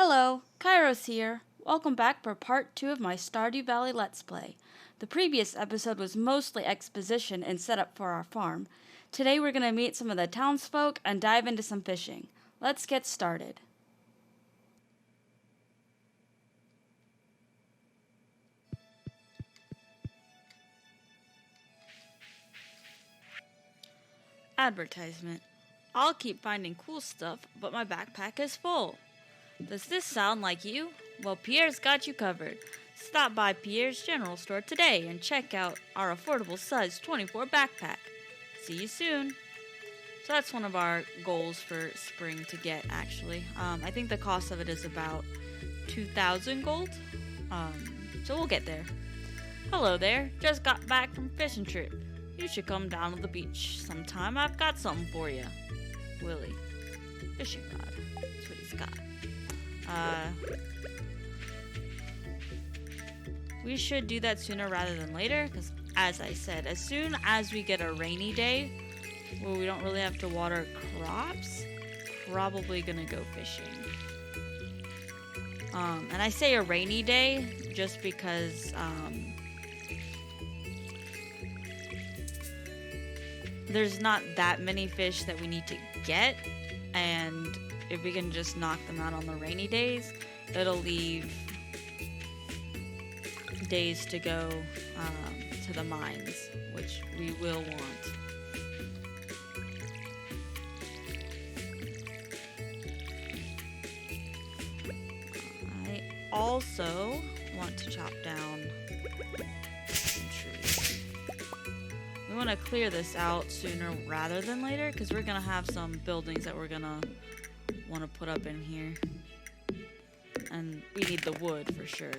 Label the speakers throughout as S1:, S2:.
S1: Hello, Kairos here. Welcome back for part 2 of my Stardew Valley Let's Play. The previous episode was mostly exposition and setup for our farm. Today we're going to meet some of the townsfolk and dive into some fishing. Let's get started. Advertisement. I'll keep finding cool stuff, but my backpack is full. Does this sound like you? Well, Pierre's got you covered. Stop by Pierre's General Store today and check out our affordable size 24 backpack. See you soon. So that's one of our goals for spring to get, actually. I think the cost of it is about 2,000 gold. So we'll get there. Hello there. Just got back from fishing trip. You should come down to the beach sometime. I've got something for you. Willie. Fishing rod. That's what he's got. We should do that sooner rather than later, because as I said, as soon as we get a rainy day where we don't really have to water crops, probably gonna go fishing. And I say a rainy day just because there's not that many fish that we need to get, and if we can just knock them out on the rainy days, it'll leave days to go to the mines, which we will want. I also want to chop down some trees. We want to clear this out sooner rather than later, because we're going to have some buildings that we're going to want to put up in here. And we need the wood for sure.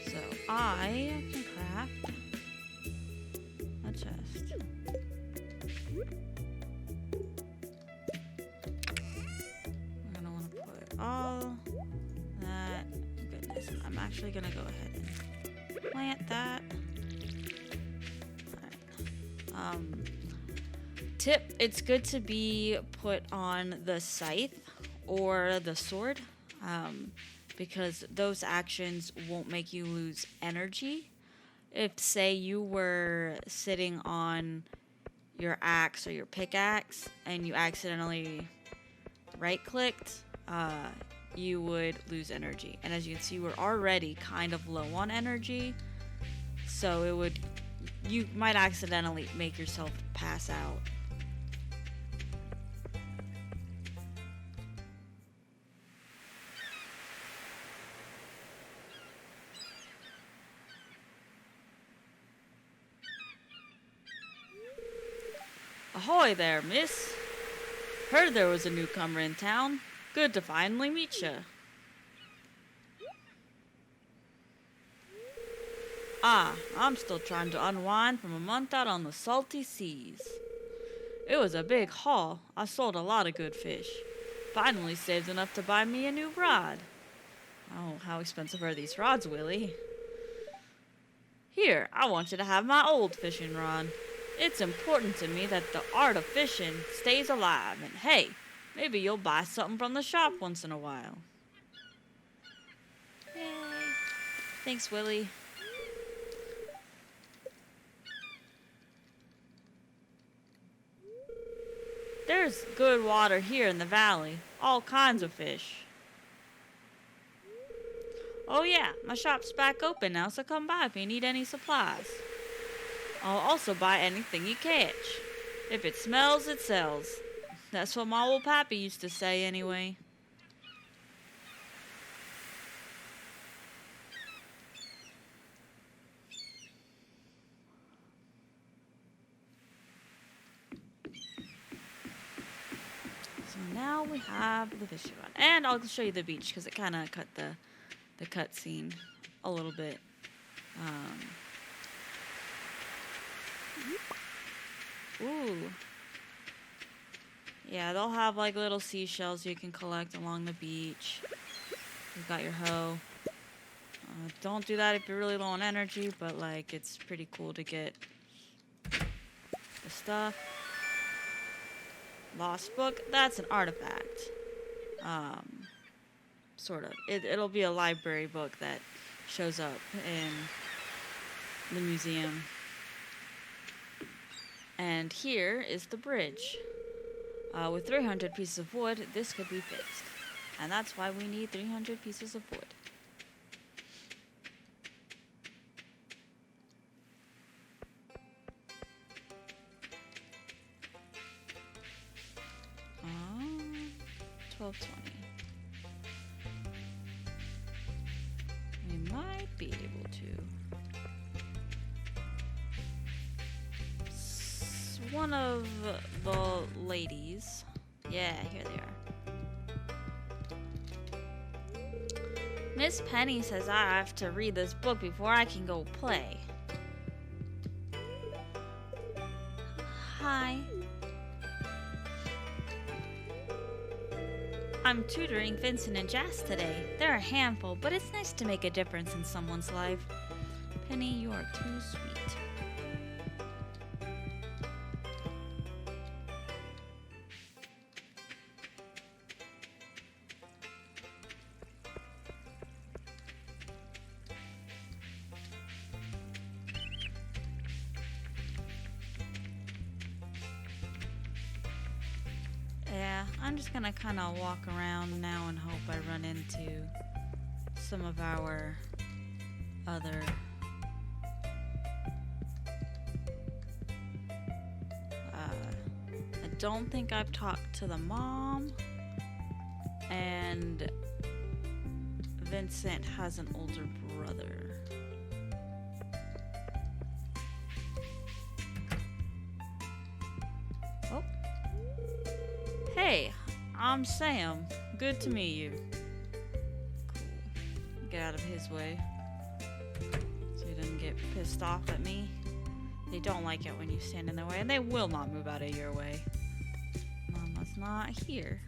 S1: So I can craft a chest. I'm gonna want to put all that. Goodness, I'm actually gonna go ahead and plant that. All right. Tip: it's good to be put on the scythe or the sword, because those actions won't make you lose energy. If, say, you were sitting on your axe or your pickaxe and you accidentally right-clicked, you would lose energy. And as you can see, we're already kind of low on energy, so you might accidentally make yourself pass out. Ahoy there, miss. Heard there was a newcomer in town. Good to finally meet ya. I'm still trying to unwind from a month out on the salty seas. It was a big haul. I sold a lot of good fish. Finally saved enough to buy me a new rod. Oh, how expensive are these rods, Willie? Here, I want you to have my old fishing rod. It's important to me that the art of fishing stays alive, and hey, maybe you'll buy something from the shop once in a while. Yay. Thanks, Willie. There's good water here in the valley. All kinds of fish. Oh yeah, my shop's back open now, so come by if you need any supplies. I'll also buy anything you catch. If it smells, it sells. That's what my old pappy used to say anyway. So now we have the fishing rod. And I'll show you the beach, because it kind of cut the cutscene a little bit. Ooh. Yeah, they'll have like little seashells you can collect along the beach. You've got your hoe. Don't do that if you're really low on energy, but like it's pretty cool to get the stuff. Lost book. That's an artifact. Sort of. It'll be a library book that shows up in the museum. And here is the bridge. With 300 pieces of wood, this could be fixed. And that's why we need 300 pieces of wood. $12.20. We might be able to. One of the ladies. Yeah, here they are. Miss Penny says I have to read this book before I can go play. Hi. I'm tutoring Vincent and Jas today. They're a handful, but it's nice to make a difference in someone's life. Penny, you are too sweet. Yeah, I'm just gonna kind of walk around now and hope I run into some of our other I don't think I've talked to the mom, and Vincent has an older brother. Oh. Hey, I'm Sam. Good to meet you. Cool. Get out of his way so he doesn't get pissed off at me. They don't like it when you stand in their way, and they will not move out of your way. Mama's not here.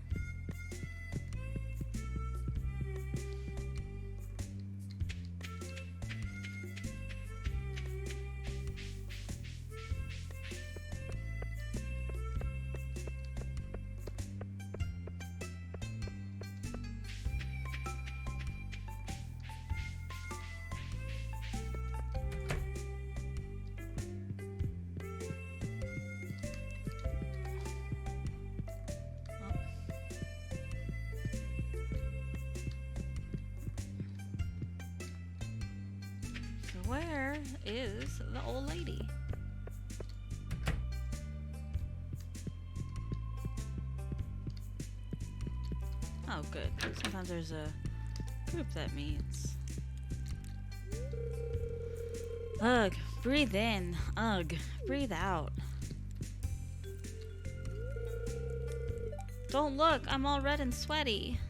S1: Where is the old lady? Oh, good. Sometimes there's a group that meets. Ugh, breathe in. Ugh, breathe out. Don't look, I'm all red and sweaty.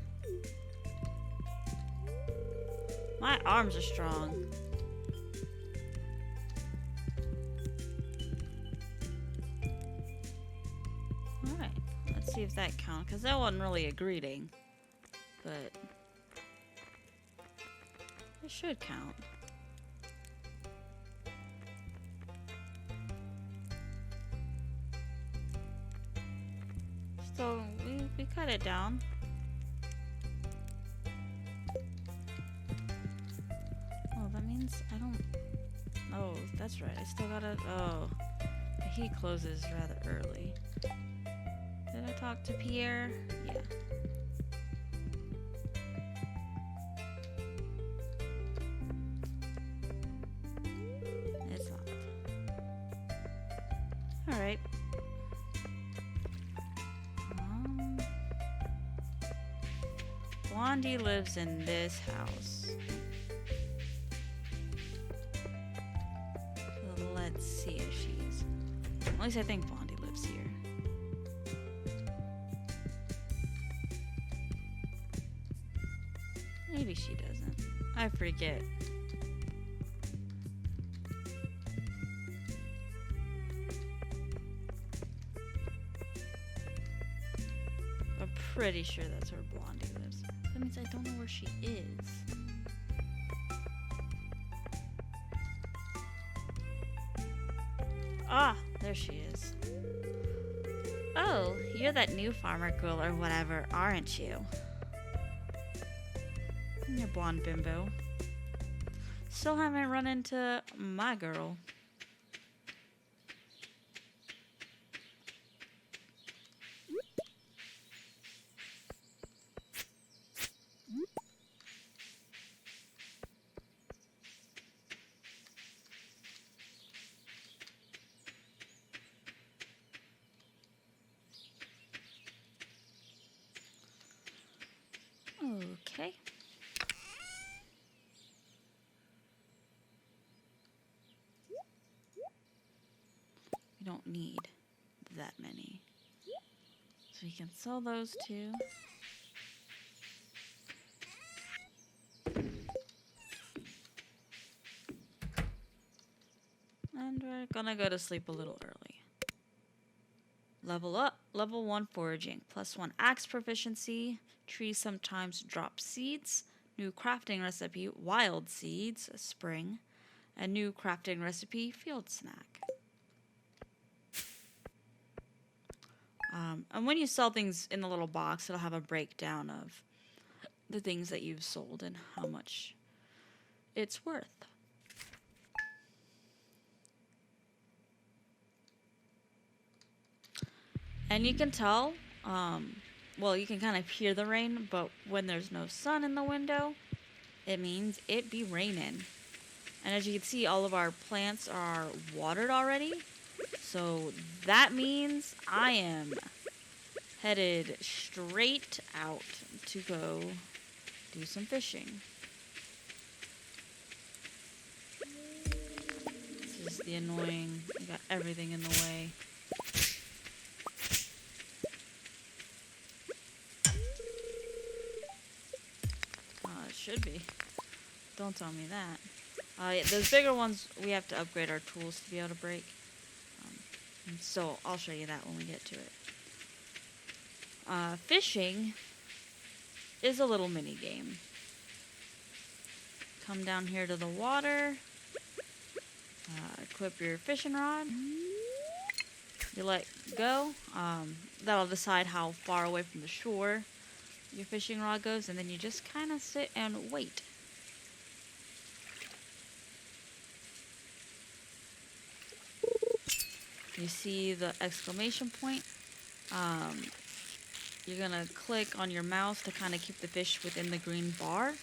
S1: My arms are strong. See if that counts, because that wasn't really a greeting, but it should count. So we cut it down. Oh, that means I don't. Oh, that's right. I still gotta. Oh, he closes rather early. Did I talk to Pierre? Yeah. It's locked. Alright. Blondie lives in this house. So let's see if she's... At least I think Blondie lives here. Maybe she doesn't. I forget. I'm pretty sure that's where Blondie lives. That means I don't know where she is. Ah, there she is. Oh, you're that new farmer girl or whatever, aren't you? You're blonde bimbo. Still haven't run into my girl. Okay. We don't need that many. So we can sell those two. And we're gonna go to sleep a little early. Level up. Level 1 foraging. +1 axe proficiency. Trees sometimes drop seeds. New crafting recipe, wild seeds, spring. A new crafting recipe, field snack. And when you sell things in the little box, it'll have a breakdown of the things that you've sold and how much it's worth. And you can tell, well, you can kind of hear the rain, but when there's no sun in the window, it means it be raining. And as you can see, all of our plants are watered already. So that means I am headed straight out to go do some fishing. This is the annoying, I got everything in the way. It should be. Don't tell me that. Yeah, those bigger ones, we have to upgrade our tools to be able to break. So I'll show you that when we get to it. Fishing is a little mini game. Come down here to the water. Equip your fishing rod. You let go. That'll decide how far away from the shore your fishing rod goes, and then you just kind of sit and wait. You see the exclamation point? You're gonna click on your mouse to kind of keep the fish within the green bar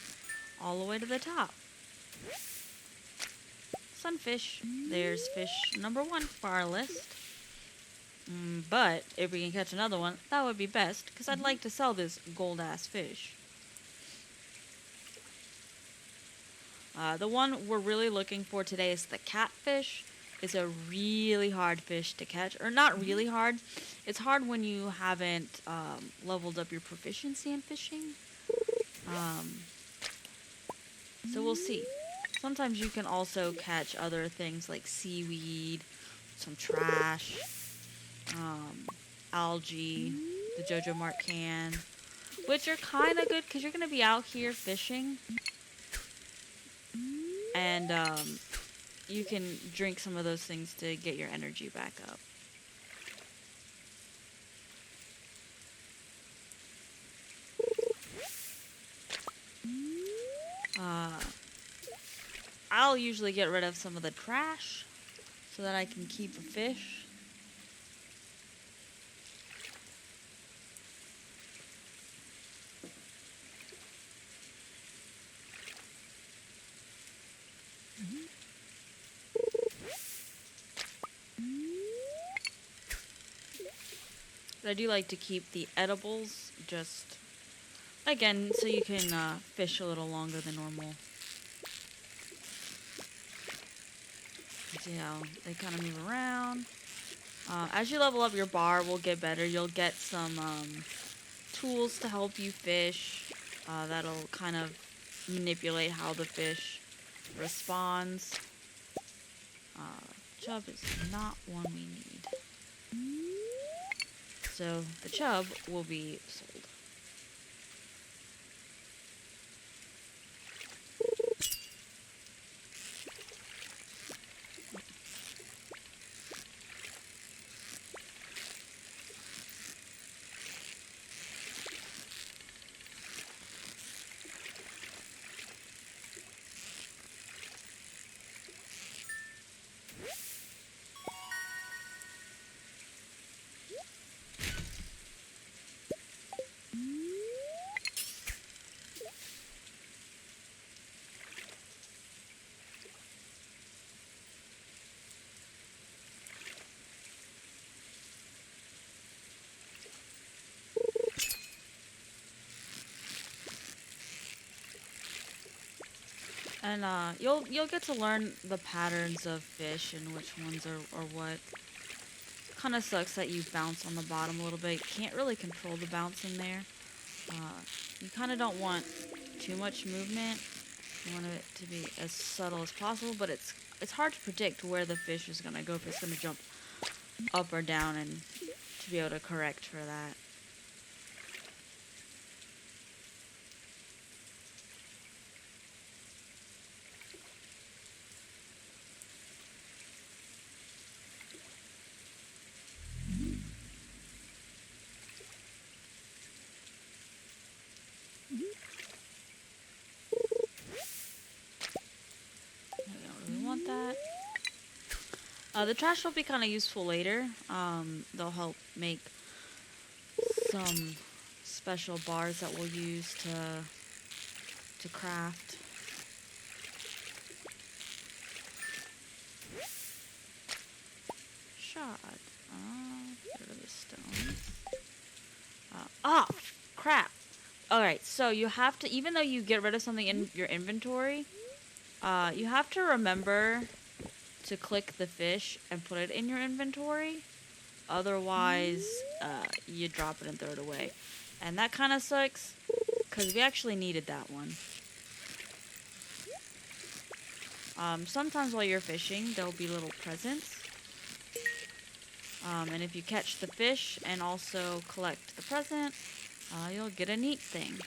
S1: all the way to the top. Sunfish. There's fish number 1 for our list. But if we can catch another one, that would be best, because I'd like to sell this gold-ass fish. The one we're really looking for today is the catfish. It's a really hard fish to catch. Or not really hard. It's hard when you haven't leveled up your proficiency in fishing. So we'll see. Sometimes you can also catch other things like seaweed, some trash, algae, the Jojo Mart can, which are kind of good because you're going to be out here fishing. And you can drink some of those things to get your energy back up. I'll usually get rid of some of the trash so that I can keep a fish. I do like to keep the edibles just, again, so you can fish a little longer than normal. See how they kind of move around. As you level up, your bar will get better. You'll get some tools to help you fish. That'll kind of manipulate how the fish responds. Chub is not one we need. So the chub will be sold. And you'll get to learn the patterns of fish and which ones are what. Kind of sucks that you bounce on the bottom a little bit. You can't really control the bounce in there. You kind of don't want too much movement. You want it to be as subtle as possible, but it's hard to predict where the fish is gonna go, if it's gonna jump up or down, and to be able to correct for that. I don't really want that. The trash will be kind of useful later. They'll help make some special bars that we'll use to craft. Shot. Get rid of the stone. Crap. Alright, so you have to, even though you get rid of something in your inventory, you have to remember to click the fish and put it in your inventory. Otherwise, you drop it and throw it away. And that kind of sucks, because we actually needed that one. Sometimes while you're fishing, there'll be little presents. And if you catch the fish and also collect the present, you'll get a neat thing.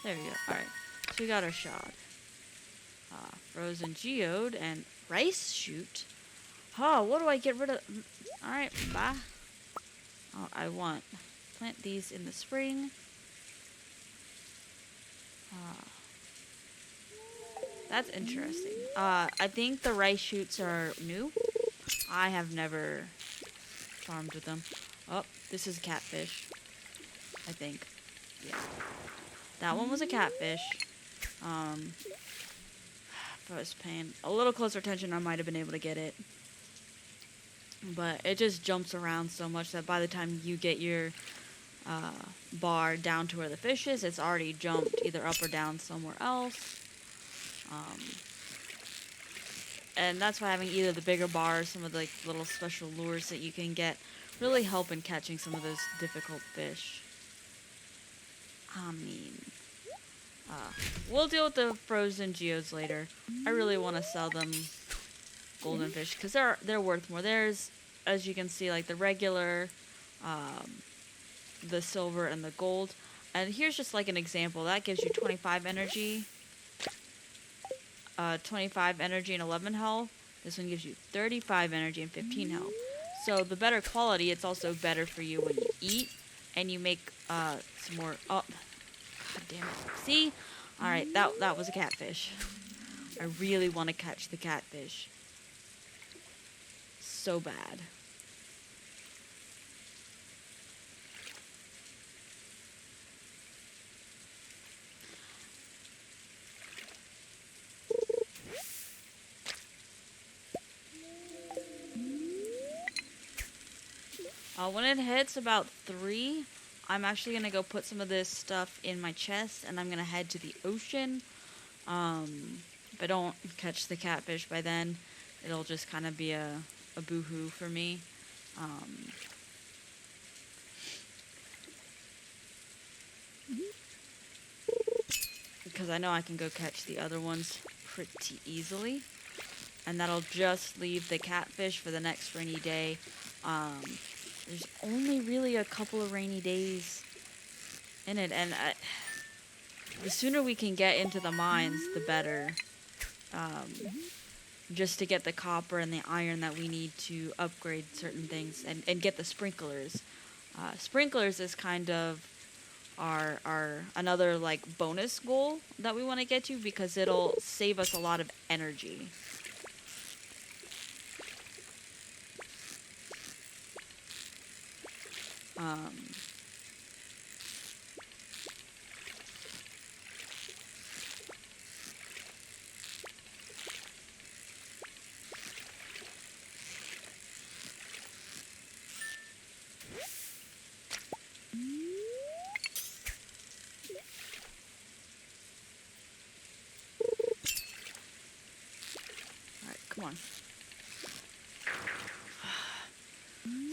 S1: There we go. Alright, so we got our shod. Frozen geode and rice shoot. Oh, what do I get rid of? Alright, bye. Oh, I want plant these in the spring. That's interesting. I think the rice shoots are new. I have never farmed with them. Oh, this is a catfish. I think. Yeah. That one was a catfish. If I was paying a little closer attention, I might have been able to get it. But it just jumps around so much that by the time you get your bar down to where the fish is, it's already jumped either up or down somewhere else. And that's why having either the bigger bar or some of the little special lures that you can get really help in catching some of those difficult fish. I mean, we'll deal with the frozen geodes later. I really want to sell them golden fish because they're worth more. There's, as you can see, like the regular, the silver and the gold. And here's just like an example. That gives you 25 energy. 25 energy and 11 health. This one gives you 35 energy and 15 health. So the better quality, it's also better for you when you eat and you make some more. Oh, god damn it! See, all right, that was a catfish. I really want to catch the catfish. So bad. When it hits about 3, I'm actually going to go put some of this stuff in my chest, and I'm going to head to the ocean. If I don't catch the catfish by then, it'll just kind of be a boo-hoo for me. Because I know I can go catch the other ones pretty easily. And that'll just leave the catfish for the next rainy day. There's only really a couple of rainy days in it, and the sooner we can get into the mines, the better. Just to get the copper and the iron that we need to upgrade certain things and get the sprinklers. Sprinklers is kind of our another like bonus goal that we want to get to because it'll save us a lot of energy.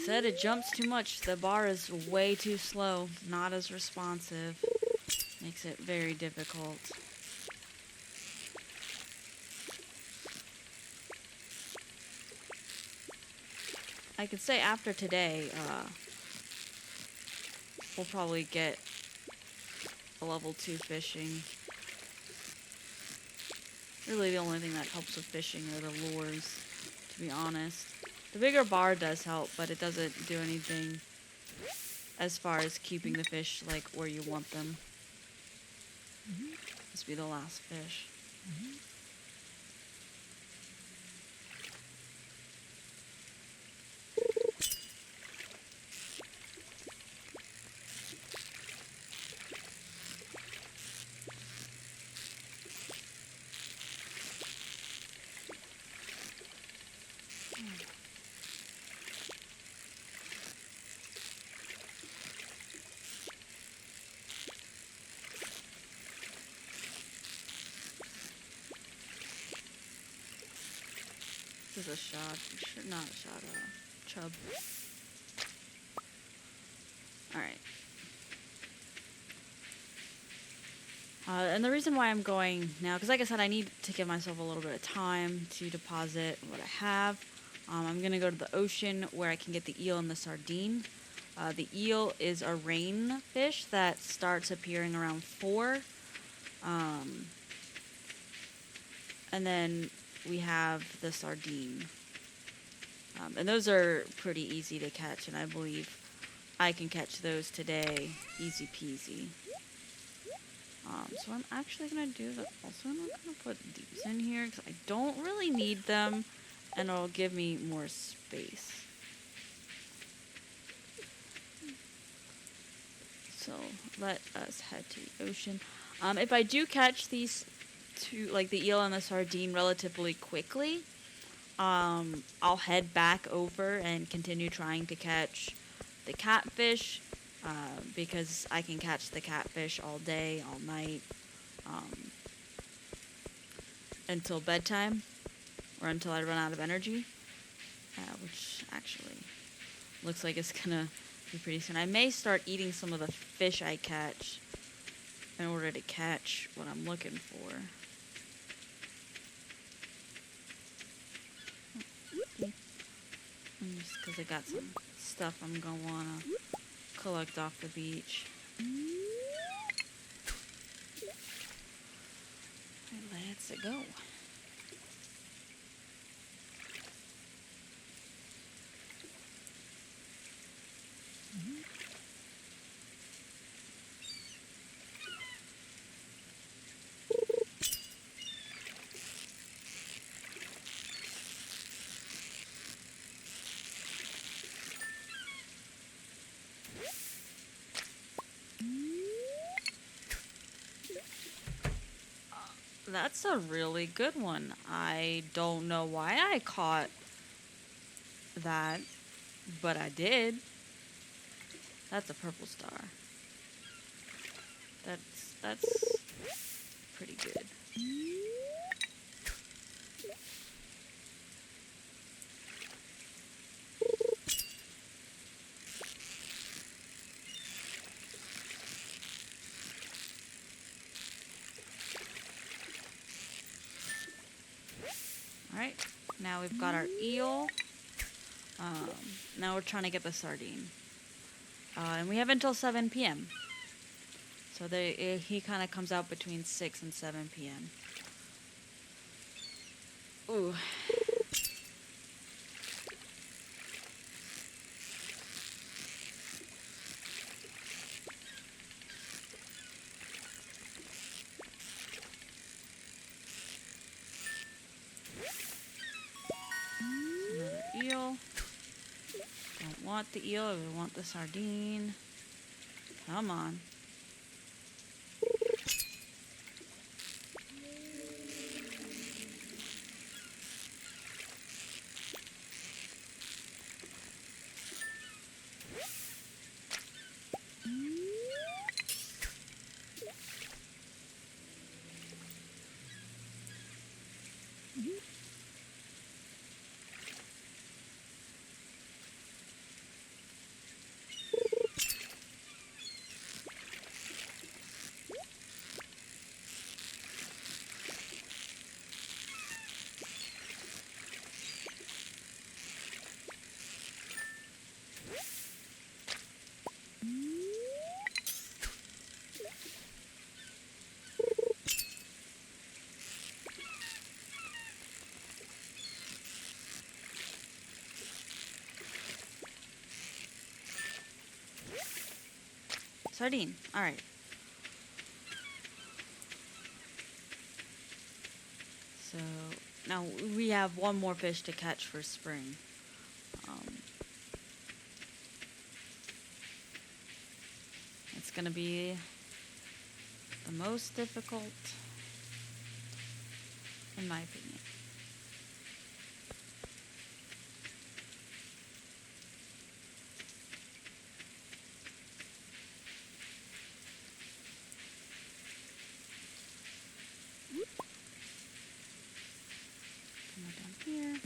S1: Said it jumps too much. The bar is way too slow, not as responsive. Makes it very difficult. I could say after today, we'll probably get a level 2 fishing. Really the only thing that helps with fishing are the lures, to be honest. The bigger bar does help, but it doesn't do anything as far as keeping the fish like where you want them. This will be the last fish. This is a shad, not a shad, chub. Alright. And the reason why I'm going now, because like I said, I need to give myself a little bit of time to deposit what I have. I'm going to go to the ocean where I can get the eel and the sardine. The eel is a rain fish that starts appearing around 4. And then we have the sardine. And those are pretty easy to catch, and I believe I can catch those today, easy peasy. So I'm actually going to do that. Also, I'm going to put these in here because I don't really need them, and it'll give me more space. So let us head to the ocean. If I do catch these two, like the eel and the sardine, relatively quickly, I'll head back over and continue trying to catch the catfish, because I can catch the catfish all day, all night, until bedtime, or until I run out of energy, which actually looks like it's gonna be pretty soon. I may start eating some of the fish I catch in order to catch what I'm looking for. Just because I got some stuff I'm gonna wanna collect off the beach. Let's go. That's a really good one. I don't know why I caught that, but I did. That's a purple star. That's pretty good. Alright, now we've got our eel. Now we're trying to get the sardine. And we have until 7 p.m. So he kind of comes out between 6 and 7 p.m. Ooh. Another eel. Don't want the eel, we want the sardine. Come on. Sardine. Alright. So, now we have one more fish to catch for spring. It's gonna be the most difficult, in my opinion. Come down here.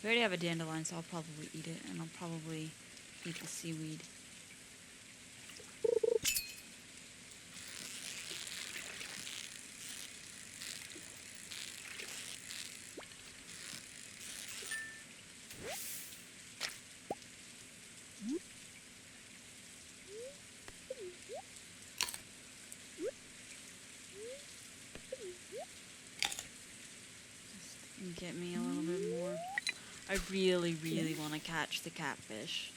S1: We already have a dandelion, so I'll probably eat it, and I'll probably eat the seaweed. Just get me a little bit more. I really, really want to catch the catfish.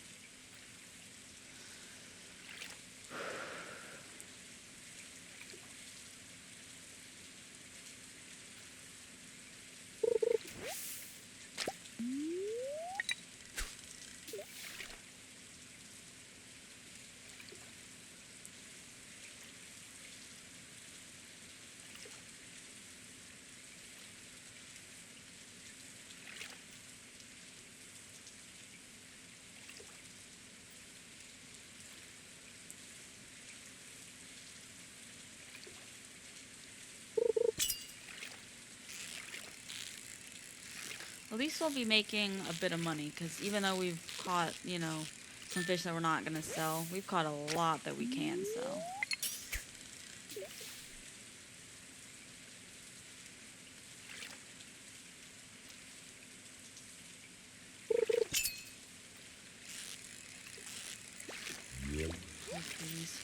S1: At least we'll be making a bit of money, because even though we've caught, you know, some fish that we're not going to sell, we've caught a lot that we can sell. Oh, please.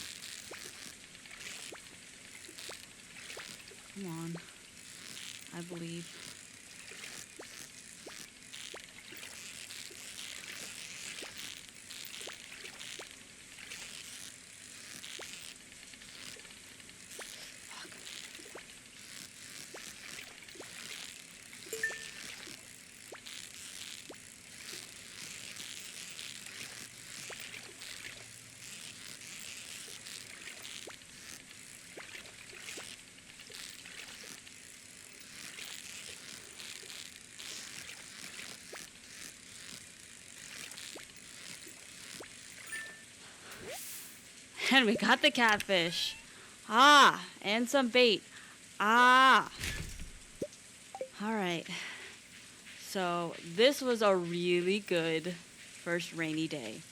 S1: Come on. I believe. And we got the catfish. Ah, and some bait. Ah. All right. So this was a really good first rainy day.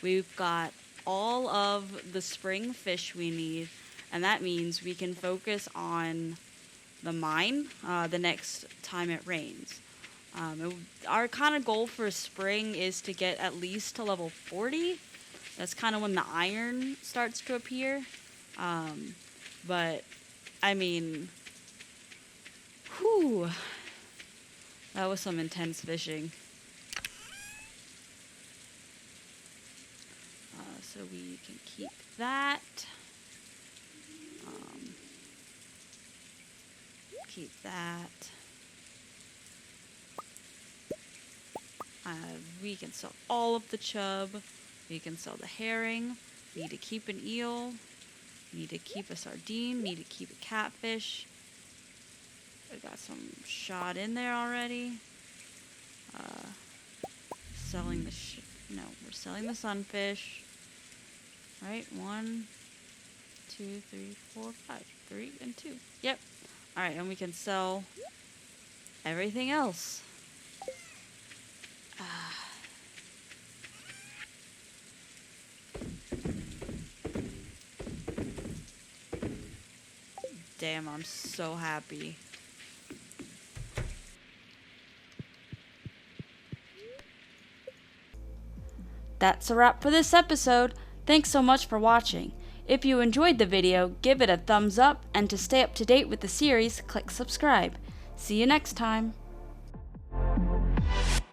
S1: We've got all of the spring fish we need, and that means we can focus on the mine the next time it rains. Our kind of goal for spring is to get at least to level 40. That's kind of when the iron starts to appear. But, I mean, whew, that was some intense fishing. So we can keep that. Keep that. We can sell all of the chub. We can sell the herring. We need to keep an eel. We need to keep a sardine. We need to keep a catfish. I got some shad in there already. Selling the we're selling the sunfish. Right, 1, 2, 3, 4, 5. 3 and 2. Yep. All right, and we can sell everything else. Damn, I'm so happy. That's a wrap for this episode. Thanks so much for watching. If you enjoyed the video, give it a thumbs up, and to stay up to date with the series, click subscribe. See you next time.